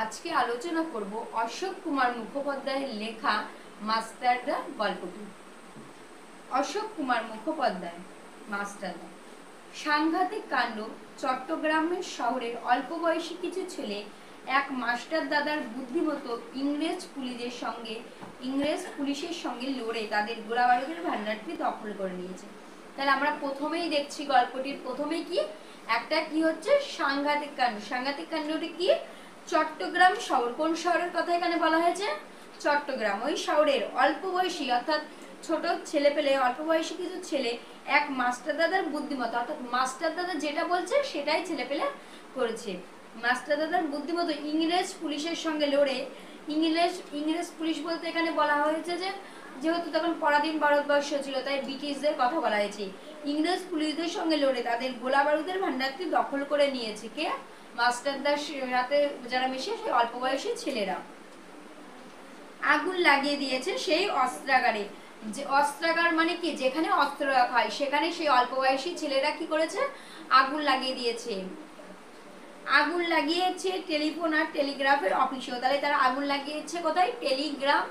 আজকে আলোচনা করব অশোক কুমার মুখোপাধ্যায়ের লেখা মাস্টারদা গল্পটি। অশোক কুমার মুখোপাধ্যায় মাস্টারদা। সাংঘাতিক কাণ্ড। চট্টগ্রামের শহরের অল্প বয়সী কিছু ছেলে এক মাস্টার দাদার বুদ্ধিমতো ইংরেজ পুলিশের সঙ্গে লড়ে তাদের গোলাবারুদের ভান্ডারটি দখল করে নিয়েছে। তাহলে আমরা প্রথমেই দেখছি গল্পটির প্রথমেই কি হচ্ছে সাংঘাতিক কাণ্ড। সাংঘাতিক কাণ্ডটি কি? চট্টগ্রাম শহর। কোন শহরের কথা এখানে বলা হয়েছে? চট্টগ্রাম। ওই শহরের অল্প বয়সী অর্থাৎ ছোট ছেলে পেলে অল্প বয়সী কিছু ছেলে এক মাস্টার দাদার বুদ্ধিমত্তা অর্থাৎ মাস্টার দাদা যেটা বলছে সেটাই ছেলে পেলে করেছে। মাস্টার দাদার বুদ্ধিমতো ইংরেজ পুলিশের সঙ্গে লড়ে ইংরেজ পুলিশ বলতে এখানে বলা হয়েছে যে যেহেতু তখন পরাধীন ভারতবর্ষ ছিল তাই ব্রিটিশদের কথা বলা হয়েছে। ইংরেজ পুলিশদের সঙ্গে লড়ে তাদের গোলা বারুদের ভান্ডারটি দখল করে নিয়েছে কে? মাস্টারদার রাতে যারা মিশে সেই অল্প বয়সী ছেলেরা। আগুন লাগিয়ে দিয়েছে সেই অস্ত্রাগারে। যে অস্ত্রাগার মানে কি? যেখানে অস্ত্র রাখা হয় সেখানে সেই অল্প বয়সী ছেলেরা কি করেছে? আগুন লাগিয়ে দিয়েছে। আগুন লাগিয়েছে টেলিফোন আর টেলিগ্রাফের অফিসেও। তাহলে তারা আগুন লাগিয়েছে কোথায়? টেলিগ্রাম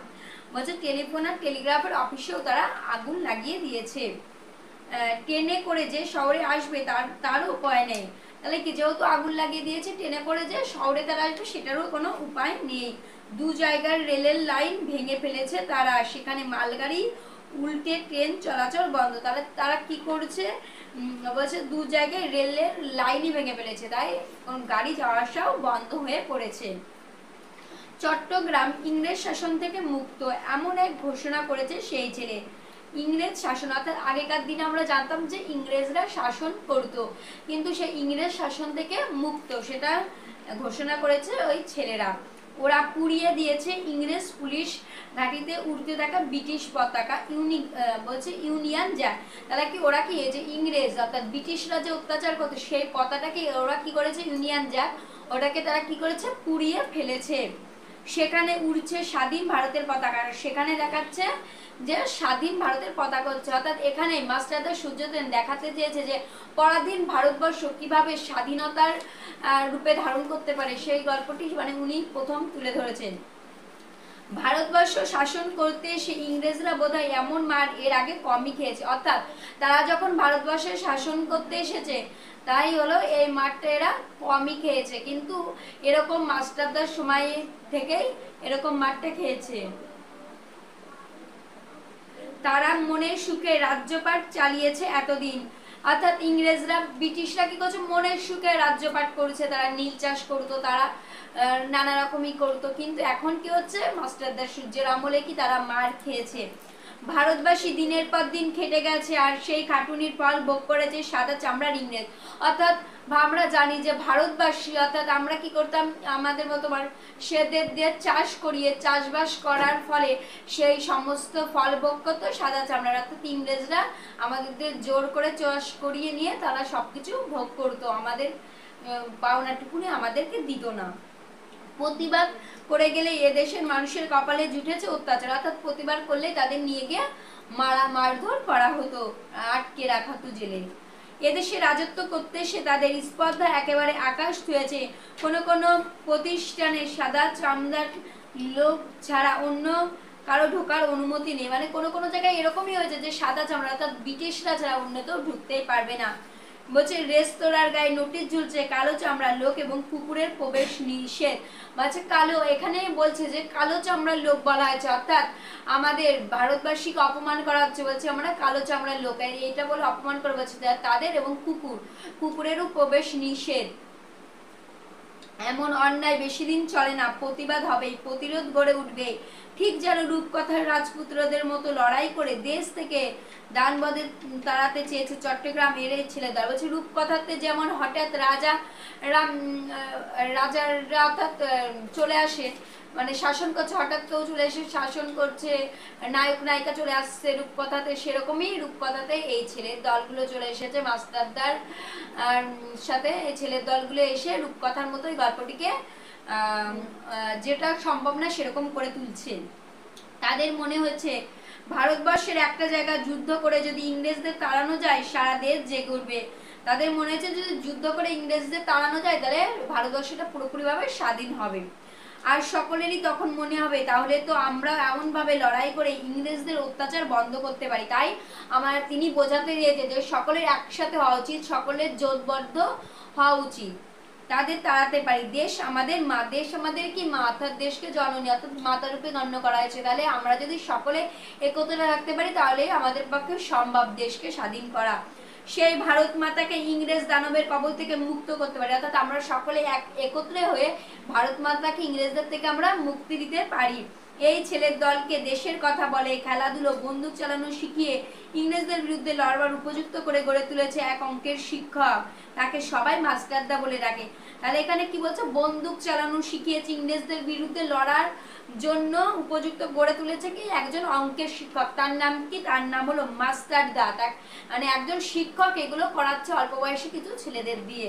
বলছে টেলিফোন আর টেলিগ্রাফের অফিসেও তারা আগুন লাগিয়ে দিয়েছে। ট্রেনে করে যে শহরে আসবে তারও উপায় নেই। তাহলে কি, যেহেতু আগুন লাগিয়ে দিয়েছে ট্রেনে করে যে শহরে তারা আসবে সেটারও কোনো উপায় নেই। দু জায়গার রেলের লাইন ভেঙে ফেলেছে তারা, সেখানে মালগাড়ি উল্টে ট্রেন চলাচল বন্ধ। তাহলে তারা কি করছে? বলছে দু জায়গায় রেলের লাইনই ভেঙে ফেলেছে, তাই গাড়ি যাওয়া আসাও বন্ধ হয়ে পড়েছে। চট্টগ্রাম ইংরেজ শাসন থেকে মুক্ত এমন এক ঘোষণা করেছে সেই ছেলে। ইংরেজ শাসন অর্থাৎ আগেকার দিনে আমরা জানতাম যে ইংরেজরা শাসন করতো, কিন্তু সেই ইংরেজ শাসন থেকে মুক্ত সেটা ঘোষণা করেছে ওই ছেলেরা। ওরা পুড়িয়ে দিয়েছে ইংরেজ পুলিশ ঘাঁটিতে উড়তে থাকা ব্রিটিশ পতাকা বলছে ইউনিয়ন জ্যাক। তাহলে কি ওরা কি যে ইংরেজ অর্থাৎ ব্রিটিশরা যে অত্যাচার করতো সেই পতাকাকে ওরা কি করেছে? ইউনিয়ন জ্যাক ওটাকে তারা কি করেছে? পুড়িয়ে ফেলেছে। সেখানে উড়ছে স্বাধীন ভারতের পতাকা। সেখানে দেখাচ্ছে যে স্বাধীন ভারতের পতাকা হচ্ছে, অর্থাৎ এখানে মাস্টারদা সূর্যদেব দেখাতে চেয়েছে যে পরাধীন ভারতবর্ষ কিভাবে স্বাধীনতার রূপে ধারণ করতে পারে সেই গল্পটি উনি প্রথম তুলে ধরেছেন। ভারতবর্ষ শাসন করতে এসে ইংরেজরা বোধহয় এমন মার এর আগে কমই খেয়েছে। অর্থাৎ তারা যখন ভারতবর্ষে শাসন করতে এসেছে তাই হলো এই মারটা এরা কমই খেয়েছে, কিন্তু এরকম মাস্টারদার সময় থেকেই এরকম মারটা খেয়েছে। তারা মনের সুখে রাজ্যপাট চালিয়েছে এতদিন। অর্থাৎ ইংরেজরা ব্রিটিশরা কি করছে? মনের সুখে রাজ্যপাট করেছে। তারা নীল চাষ করতো, তারা নানা রকমই করতো, কিন্তু এখন কি হচ্ছে? মাস্টারদা সূর্যের আমলে কি তারা মার খেয়েছে। ভারতবাসী দিনের পর দিন খেটে গেছে আর সেই খাটুনির ফল ভোগ করেছে সাদা চামড়ার ইংরেজ। অর্থাৎ আমরা জানি যে ভারতবাসী অর্থাৎ আমরা কি করতাম? আমাদের মতো সেদের দিয়ে চাষ করিয়ে চাষবাস করার ফলে সেই সমস্ত ফল ভোগ করতো সাদা চামড়ার। অর্থাৎ ইংরেজরা আমাদের জোর করে চাষ করিয়ে নিয়ে তারা সবকিছু ভোগ করতো, আমাদের পাওনাটুকুনি আমাদেরকে দিত না। প্রতিবাদ করে গেলে এদেশের মানুষের কপালে জুটেছে অত্যাচার। অর্থাৎ প্রতিবাদ করলে তাদের নিয়ে গিয়ে মারধর করা হতো, আটকে রাখা হতো জেলে। এদেশে রাজত্ব করতে এসে তাদের স্পর্ধা একেবারে আকাশ ছুঁয়েছে। কোনো কোনো প্রতিষ্ঠানে সাদা চামড়ার লোক ছাড়া অন্য কারো ঢোকার অনুমতি নেই। কোনো কোনো জায়গায় এরকমই হয়েছে যে সাদা চামড়া অর্থাৎ ব্রিটিশরা ছাড়া অন্য তো ঢুকতেই পারবে না। বলছে রেস্তোরাঁর গায়ে নোটিশ ঝুলছে কালো চামড়ার লোক এবং কুকুরের প্রবেশ নিষেধ। বলছে কালো, এখানে বলছে যে কালো চামড়ার লোক বলা হয়েছে, অর্থাৎ আমাদের ভারতবাসীকে অপমান করা হচ্ছে। বলছে আমরা কালো চামড়ার লোক, এইটা বলে অপমান করে বলছে তাদের, এবং কুকুরেরও প্রবেশ নিষেধ। এমন অন্যায় বেশি দিন চলে না, প্রতিবাদ হবেই, প্রতিরোধ গড়ে উঠবে। ঠিক যেন রূপকথার রাজপুত্রদের মতো লড়াই করে দেশ থেকে দানবদে তাড়াতে চেয়েছে চট্টগ্রাম এর ছেলেদের। বলছে রূপকথাতে যেমন হঠাৎ রাজারা অর্থাৎ চলে আসে, শাসন করছে, হঠাৎ কেউ চলে এসে শাসন করছে, নায়ক নায়িকা চলে আসছে রূপকথাতে, সেরকমই রূপকথাতে এই ছেলের দলগুলো চলে এসেছে মাস্টারদার সাথে। এই ছেলের দলগুলো এসে রূপকথার মতোই গল্পটিকে যেটা সম্ভব না সেরকম করে তুলছে। তাদের মনে হচ্ছে ভারতবর্ষের একটা জায়গা যুদ্ধ করে যদি ইংরেজদের তাড়ানো যায় সারা দেশ জেগে উঠবে। তাদের মনে হচ্ছে যদি যুদ্ধ করে ইংরেজদের তাড়ানো যায় তাহলে ভারতবর্ষটা পুরোপুরিভাবে স্বাধীন হবে। আর সকলেরই তখন মনে হবে তাহলে তো আমরা এমনভাবে লড়াই করে ইংরেজদের অত্যাচার বন্ধ করতে পারি। তাই তিনি বোঝাতে দিয়েছে যে সকলের একসাথে হওয়া উচিত, সকলের জোটবদ্ধ হওয়া উচিত, তাদের তাড়াতে পারি। দেশ আমাদের মা, দেশ আমাদের কি মা, অর্থাৎ দেশকে জননী অর্থাৎ মাতা রূপে গণ্য করা হয়েছে। তাহলে আমরা যদি সকলে একত্রে থাকতে পারি তাহলে আমাদের পক্ষে সম্ভব দেশকে স্বাধীন করা, সেই ভারত মাতাকে ইংরেজ দানবের কবল থেকে মুক্ত করতে পারি। অর্থাৎ আমরা সকলে একত্রে হয়ে ভারত মাতাকে ইংরেজদের থেকে আমরা মুক্তি দিতে পারি। এই ছেলের দলকে দেশের কথা বলে, খেলাধুলো, বন্দুক চালানো শিখিয়ে ইংরেজদের বিরুদ্ধে লড়বার উপযুক্ত করে গড়ে তুলেছে এক অঙ্কের শিক্ষক, তাকে সবাই মাস্টারদা বলে ডাকে। তাহলে এখানে কি বলছে, বন্দুক চালানো শিখিয়েছে, ইংরেজদের বিরুদ্ধে লড়ার জন্য উপযুক্ত গড়ে তুলেছে কি একজন অঙ্কের শিক্ষক। তার নাম কি, তার নাম হলো মাস্টারদা। মানে একজন শিক্ষক এগুলো করাচ্ছে অল্প বয়সী কিছু ছেলেদের দিয়ে।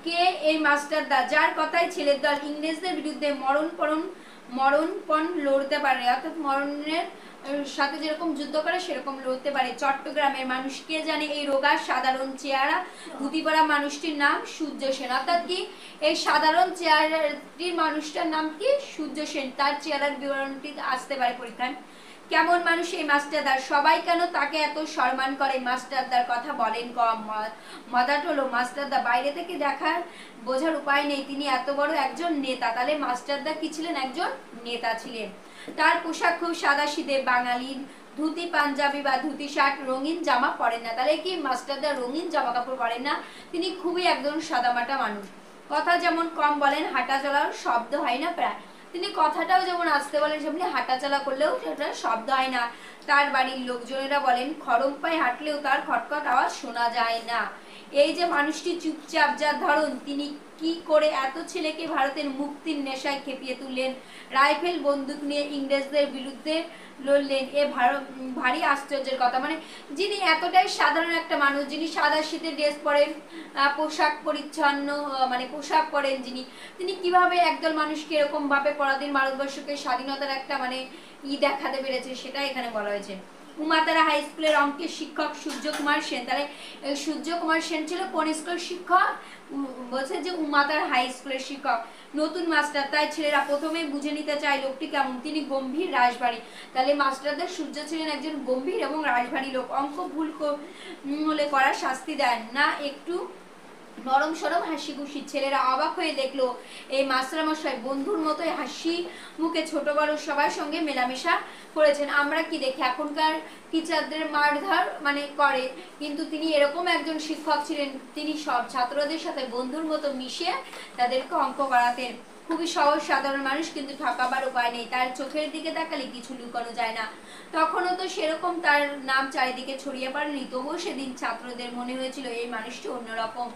কে এই মাস্টারদা? যার কথায় ছেলের দল ইংরেজদের বিরুদ্ধে মরণপণ লড়তে পারে, অর্থাৎ মরণের সাথে যেরকম যুদ্ধ করে সেরকম লড়তে পারে। চট্টগ্রামের মানুষ কে জানে এই রোগা সাধারণ চেহারা ধুতি পরা মানুষটির নাম সূর্য সেন। অর্থাৎ কি এই সাধারণ চেহারাটির মানুষটার নাম কি, সূর্য সেন। তার চেহারার বিবরণটি আসতে পারে পরীক্ষায়। কেমন মানুষ এই মাস্টারদার? সবাই কেন তাকে এত সম্মান করে? মাস্টারদার কথা বলেন কম। মজাটা হলো মাস্টারদা বাইরে থেকে দেখার বোঝার উপায় নেই, তিনি এত বড় একজন নেতা। তাহলে মাস্টারদা কি ছিলেন, একজন নেতা ছিলেন। তার পোশাক খুব সাদাসিধে, বাঙালির ধুতি পাঞ্জাবি বা ধুতি শার্ট, রঙিন জামা পরেন না। তাহলে কি মাস্টারদা রঙিন জামা কাপড় পরেন না, তিনি খুবই একজন সাদামাটা মানুষ। কথা যেমন কম বলেন, হাঁটা চলার শব্দ হয় না প্রায়। তিনি কথাটাও যেমন আসতে বলেন সেমনি হাঁটাচলা করলেও সেটা শব্দ হয় না। তার বাড়ির লোকজনেরা বলেন খড়ম পায়ে হাঁটলেও তার খটখট আওয়াজ শোনা যায় না। এই যে মানুষটি চুপচাপ, যার ধরন, তিনি কি করে এত ছেলেকে ভারতের মুক্তির নেশায় খেপিয়ে তুললেন, রাইফেল বন্দুক নিয়ে ইংরেজদের বিরুদ্ধে লড়লেন, এ ভারী আশ্চর্যের কথা। মানে যিনি এতটাই সাধারণ একটা মানুষ, যিনি সাদা শীতের ড্রেস পরেন, পোশাক পরিচ্ছন্ন মানে পোশাক পরেন যিনি, তিনি কিভাবে একদল মানুষকে এরকম ভাবে পরাধীন ভারতবর্ষকে স্বাধীনতার একটা মানে দেখাতে পেরেছে, সেটা এখানে বলা হয়েছে। উমাতারা হাই স্কুলের অঙ্কের শিক্ষক সূর্যকুমার সেন। তাহলে সূর্যকুমার সেন ছিল কোন স্কুলের শিক্ষক? বলছে যে উমাতারা হাই স্কুলের শিক্ষক। নতুন মাস্টার, তাই ছেলেরা প্রথমেই বুঝে নিতে চায় লোকটি কেমন, তিনি গম্ভীর রাশভারী। তাহলে মাস্টারদের সূর্য ছিলেন একজন গম্ভীর এবং রাশভারী লোক। অঙ্ক ভুল হলে করার শাস্তি দেন না, একটু নরম সরম হাসি খুশি। ছেলেরা অবাক হয়ে দেখলো এই মাস্টারমশাই বন্ধুর মতোই হাসি মুখে ছোট বড় সবার সঙ্গে মেলামেশা করেছেন। আমরা কি দেখি এখনকার টিচারদের মারধর মানে করে, কিন্তু তিনি এরকম একজন শিক্ষক ছিলেন, তিনি সব ছাত্রদের সাথে বন্ধুর মতো মিশিয়ে তাদেরকে অঙ্ক করাতেন। খুবই সহজ সাধারণ মানুষ, কিন্তু ঠকাবার উপায় নেই। তার চোখের দিকে তাকালে কিছু লুকানো যায় না। তখনও তো সেরকম তার নাম চারিদিকে ছড়িয়ে পড়েনি, তবুও সেদিন ছাত্রদের মনে হয়েছিল এই মানুষটি অন্যরকম।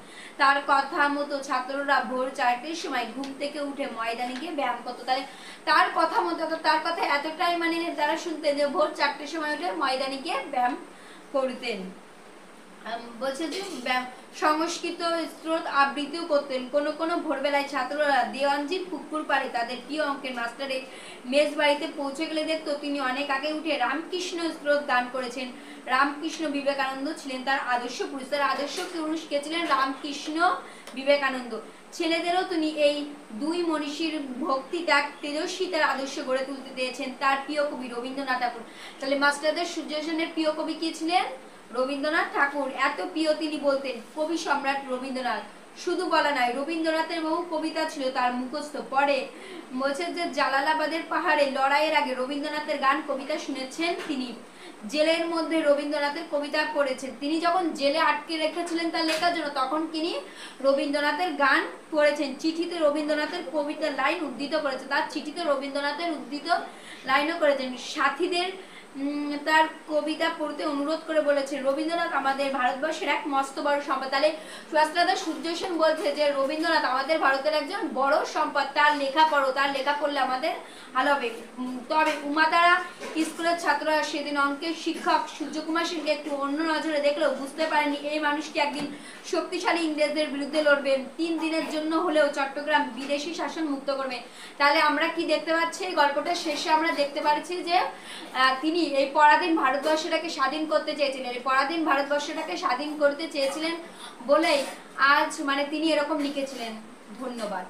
তার কথা মতো ছাত্ররা ভোর 4টের সময় ঘুম থেকে উঠে ময়দানে গিয়ে ব্যায়াম করতো। তাহলে তার কথা মতো, তার কথা এতটাই মানে তারা শুনতেন যে ভোর 4টের সময় উঠে ময়দানে গিয়ে ব্যায়াম করতেন। বলছে যে সংস্কৃত স্রোত আবৃত্তিও করতেন। কোনো ভোরবেলায় ছাত্ররা দেওয়ানজির পুকুর পাড়ে তাদের প্রিয় অঙ্কের মাস্টারের মেজ বাড়িতে পৌঁছে গেলে দেখতো তিনি অনেক আগে উঠে রামকৃষ্ণ স্রোত গান করেছেন। রামকৃষ্ণ বিবেকানন্দ ছিলেন তার আদর্শ পুরুষ। তার আদর্শ পুরুষ কে ছিলেন? রামকৃষ্ণ বিবেকানন্দ। ছেলেদেরও তিনি এই দুই মনীষীর ভক্তি ত্যাগ তেজস্বিতার আদর্শ গড়ে তুলতে দিয়েছেন। তার প্রিয় কবি রবীন্দ্রনাথ ঠাকুর। তাহলে মাস্টারদের সূর্য সেনের প্রিয় কবি কি ছিলেন? রবীন্দ্রনাথ ঠাকুর। এত প্রিয় তিনি বলতেন কবি সম্রাট রবীন্দ্রনাথ। শুধু বলা নয়, রবীন্দ্রনাথের বহু কবিতা ছিল তার মুখস্থ। পরে বলছে যে জালালাবাদের পাহাড়ে লড়াইয়ের আগে রবীন্দ্রনাথের গান কবিতা শুনেছেন তিনি। জেলের মধ্যে রবীন্দ্রনাথের কবিতা পড়েছেন। তিনি যখন জেলে আটকে রেখেছিলেন তার লেখার জন্য, তখন তিনি রবীন্দ্রনাথের গান পড়েছেন। চিঠিতে রবীন্দ্রনাথের কবিতার লাইন উদ্ধৃত করেছেন। তার চিঠিতে রবীন্দ্রনাথের উদ্ধৃত লাইনও করেছেন। সাথীদের তার কবিতা পড়তে অনুরোধ করে বলেছেন রবীন্দ্রনাথ আমাদের ভারতবর্ষের এক মস্ত বড় সম্পদ। তাহলে সুভাষচন্দ্র সূর্য সেন বলছে যে রবীন্দ্রনাথ আমাদের ভারতের একজন বড় সম্পদ, তার লেখা পড়ো, তার লেখা পড়লে আমাদের ভালো হবে। তবে উমাতারা স্কুলের ছাত্ররা সেদিন অঙ্কের শিক্ষক সূর্যকুমার সেনকে একটু অন্য নজরে দেখলেও বুঝতে পারেনি এই মানুষটি একদিন শক্তিশালী ইংরেজদের বিরুদ্ধে লড়বেন, 3 দিনের জন্য হলেও চট্টগ্রাম বিদেশি শাসন মুক্ত করবে। তাহলে আমরা কি দেখতে পাচ্ছি, এই গল্পটার শেষে আমরা দেখতে পাচ্ছি যে তিনি এই পরাধীন ভারতবর্ষটাকে স্বাধীন করতে চেয়েছিলেন। এই পরাধীন ভারতবর্ষটাকে স্বাধীন করতে চেয়েছিলেন বলেই আজ মানে তিনি এরকম লিখেছিলেন। ধন্যবাদ।